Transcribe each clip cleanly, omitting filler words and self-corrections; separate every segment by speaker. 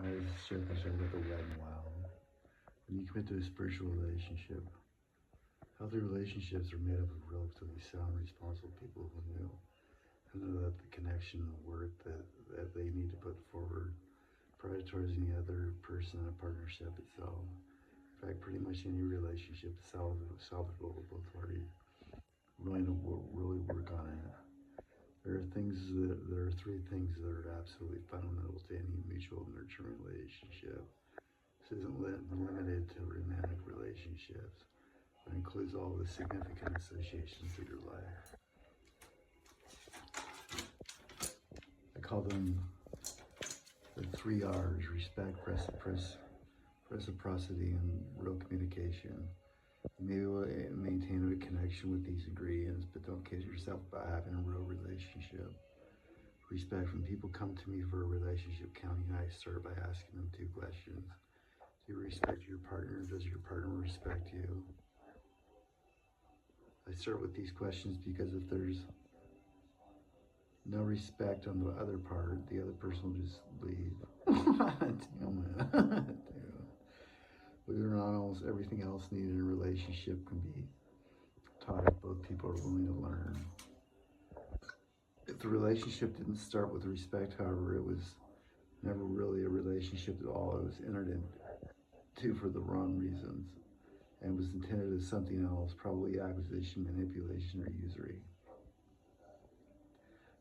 Speaker 1: Alright, let's start about the wet and wild. When you commit to a spiritual relationship, healthy relationships are made up of relatively sound, responsible people who know that the connection and worth that they need to put forward prioritizing the other person and a partnership itself. In fact, pretty much any relationship is salvageable with both parties willing to really work on it. There are three things that are absolutely fundamental to any mutual nurturing relationship. This isn't limited to romantic relationships, but includes all the significant associations of your life. I call them the 3 R's: respect, reciprocity, and real communication. You may maintain a connection with these ingredients, but don't kid yourself about having a real relationship. Respect. When people come to me for a relationship counting, I start by asking them 2 questions. Do you respect your partner? Does your partner respect you? I start with these questions because if there's no respect on the other part, the other person will just leave. Damn it. Believe it or not, almost everything else needed in a relationship can be taught if both people are willing to learn. If the relationship didn't start with respect, however, it was never really a relationship at all. It was entered into for the wrong reasons and was intended as something else, probably acquisition, manipulation, or usury.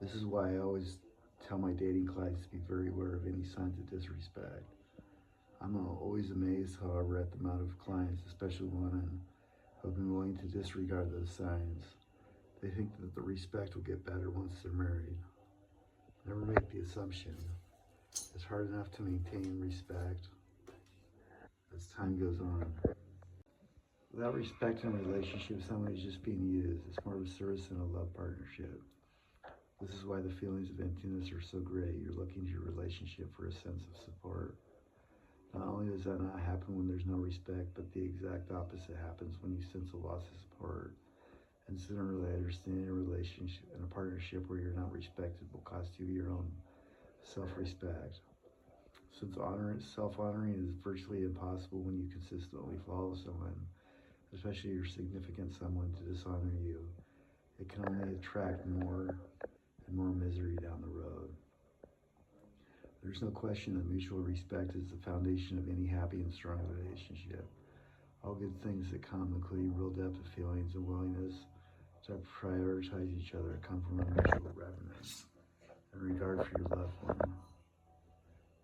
Speaker 1: This is why I always tell my dating clients to be very aware of any signs of disrespect. I'm always amazed, however, at the amount of clients, especially women, who have been willing to disregard those signs. They think that the respect will get better once they're married. Never make the assumption. It's hard enough to maintain respect as time goes on. Without respect in a relationship, someone is just being used. It's more of a service than a love partnership. This is why the feelings of emptiness are so great. You're looking to your relationship for a sense of support. Not only does that not happen when there's no respect, but the exact opposite happens when you sense a loss of support. And sooner or later, staying in a relationship, in a partnership where you're not respected will cost you your own self-respect. Since self-honoring is virtually impossible when you consistently follow someone, especially your significant someone, to dishonor you, it can only attract more and more misery down the road. There's no question that mutual respect is the foundation of any happy and strong relationship. All good things that come, including real depth of feelings and willingness to prioritize each other, come from a mutual reverence and regard for your loved one.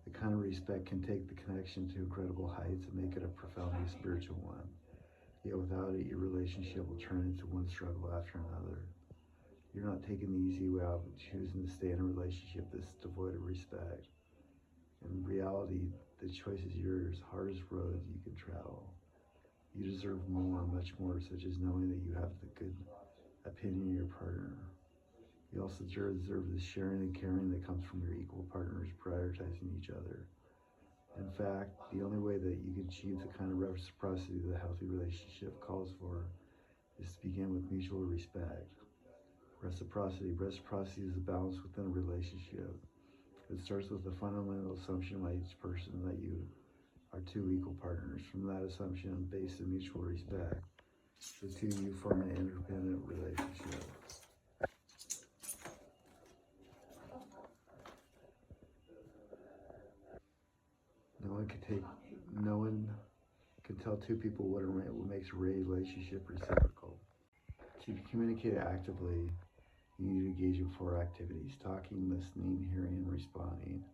Speaker 1: The kind of respect can take the connection to incredible heights and make it a profoundly spiritual one. Yet without it, your relationship will turn into one struggle after another. You're not taking the easy way out, but choosing to stay in a relationship that's devoid of respect. In reality, the choice is yours, hardest road you can travel. You deserve more, much more, such as knowing that you have the good opinion of your partner. You also deserve the sharing and caring that comes from your equal partners prioritizing each other. In fact, the only way that you can achieve the kind of reciprocity that a healthy relationship calls for is to begin with mutual respect. Reciprocity is the balance within a relationship. It starts with the fundamental assumption by each person that you are 2 equal partners. From that assumption, based on mutual respect, the 2 of you form an interdependent relationship. No one can tell 2 people what makes a relationship reciprocal. To communicate actively, you need to engage in 4 activities: talking, listening, hearing, and responding.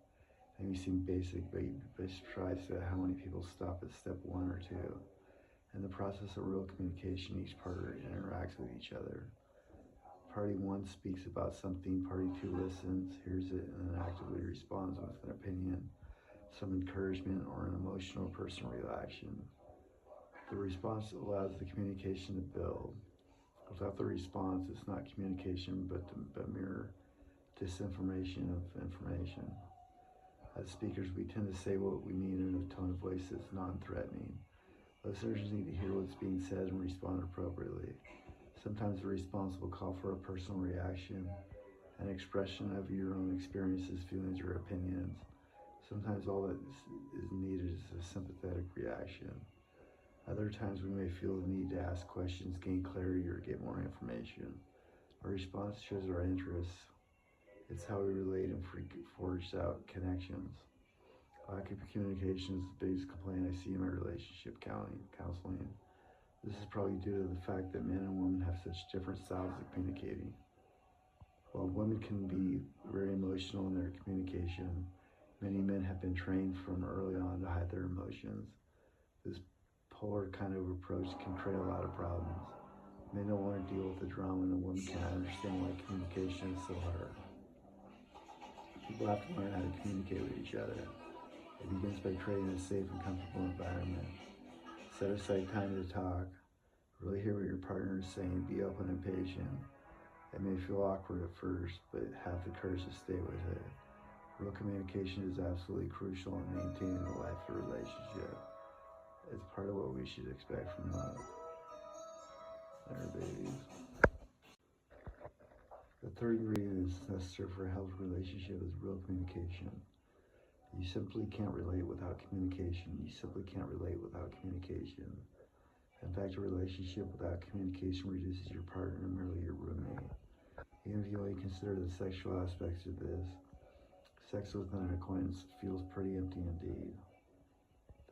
Speaker 1: They may seem basic, but you'd be surprised at how many people stop at step 1 or 2. In the process of real communication, each partner interacts with each other. Party 1 speaks about something, party 2 listens, hears it, and then actively responds with an opinion, some encouragement, or an emotional personal reaction. The response allows the communication to build. Without the response, it's not communication, but mere disinformation of information. As speakers, we tend to say what we mean in a tone of voice that's non-threatening. Listeners need to hear what's being said and respond appropriately. Sometimes the response will call for a personal reaction, an expression of your own experiences, feelings, or opinions. Sometimes all that is needed is a sympathetic reaction. Other times we may feel the need to ask questions, gain clarity, or get more information. Our response shows our interests. It's how we relate and forge out connections. Lack of communication is the biggest complaint I see in my relationship counseling. This is probably due to the fact that men and women have such different styles of communicating. While women can be very emotional in their communication, many men have been trained from early on to hide their emotions. This polar kind of approach can create a lot of problems. Men don't want to deal with the drama, and a woman can't understand why communication is so hard. People have to learn how to communicate with each other. It begins by creating a safe and comfortable environment. Set aside time to talk. Really hear what your partner is saying. Be open and patient. It may feel awkward at first, but have the courage to stay with it. Real communication is absolutely crucial in maintaining a lifelong relationship. It's part of what we should expect from love. There, babies. The third ingredient is necessary for a healthy relationship is real communication. You simply can't relate without communication. You simply can't relate without communication. In fact, a relationship without communication reduces your partner to merely your roommate. Even if you only consider the sexual aspects of this, sex with an acquaintance feels pretty empty indeed.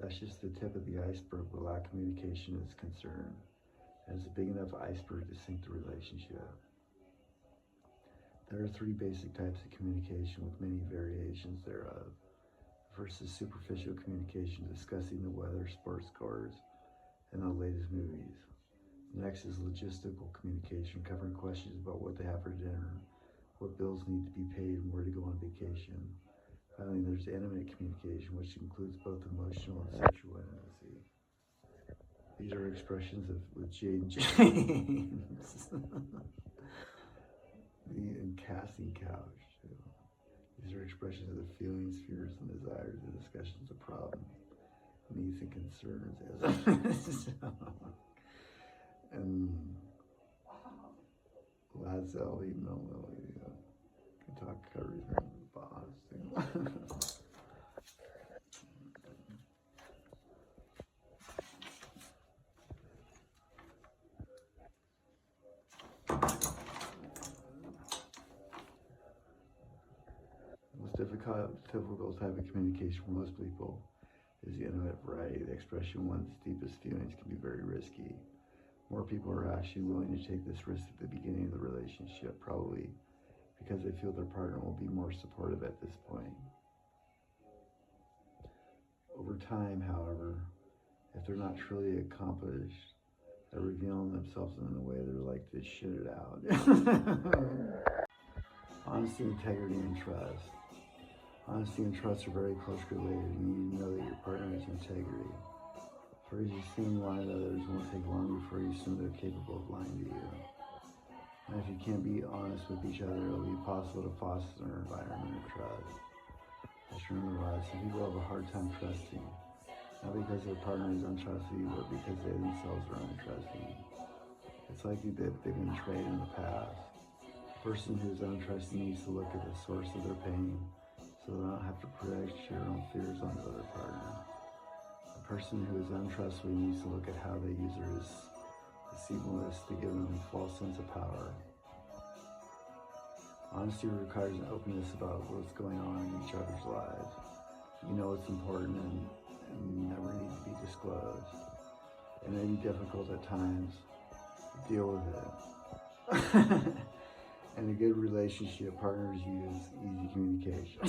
Speaker 1: That's just the tip of the iceberg where lack of communication is concerned, and it's a big enough iceberg to sink the relationship. There are three basic types of communication with many variations thereof. The first is superficial communication, discussing the weather, sports scores, and the latest movies. The next is logistical communication, covering questions about what they have for dinner, what bills need to be paid, and where to go on vacation. Finally, there's intimate communication, which includes both emotional and sexual intimacy. These are expressions of with Jade and James. And casting couch, too. These are expressions of the feelings, fears, and desires, and discussions of problems, needs, and concerns. And Lazel, even though Lily can talk everything with the boss, too. Difficult type of communication for most people is the intimate variety. The expression of one's deepest feelings can be very risky. More people are actually willing to take this risk at the beginning of the relationship, probably because they feel their partner will be more supportive at this point. Over time, however, if they're not truly accomplished, they're revealing themselves in a way they're like to shit it out. Honesty, integrity, and trust. Honesty and trust are very closely related. You need to know that your partner has integrity. For as you seem lying to others, it won't take long before you assume they're capable of lying to you. And if you can't be honest with each other, it'll be possible to foster an environment of trust. Just remember, some people have a hard time trusting, not because their partner is untrustworthy, but because they themselves are untrusting. It's likely that they've been betrayed in the past. The person who is untrusting needs to look at the source of their pain, so they don't have to project your own fears onto their partner. A person who is untrustworthy needs to look at how they use their deceitfulness to give them a false sense of power. Honesty requires an openness about what's going on in each other's lives. You know it's important and never need to be disclosed. It may be difficult at times to deal with it. In a good relationship, partners use easy communication.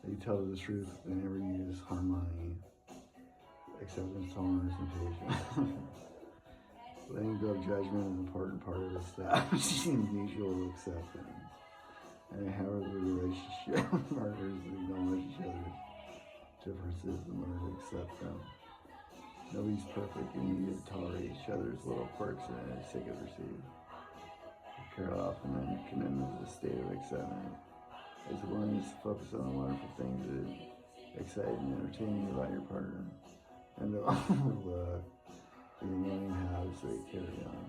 Speaker 1: They tell the truth, they never use harmony, acceptance, tolerance, and patience. Letting go of judgment is an important part of establishing mutual acceptance. And a healthy relationship, partners acknowledge each other's differences and learn to accept them. Nobody's perfect, and you need to tolerate each other's little quirks and take it or receive. Care often and commitment is a state of excitement. It's a willingness to focus on the wonderful things that excite and entertain you about your partner, and to overlook the annoying habits they carry on.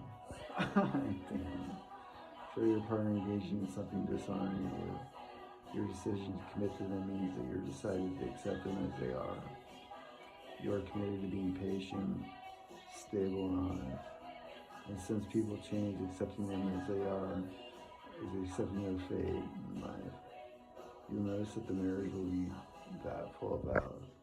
Speaker 1: Show your partner engaging in something dishonoring you. Your decision to commit to them means that you're decided to accept them as they are. You are committed to being patient, stable, and honest. And since people change, accepting them as they are is accepting their fate in life. You'll notice that the marriage will be that full of vows.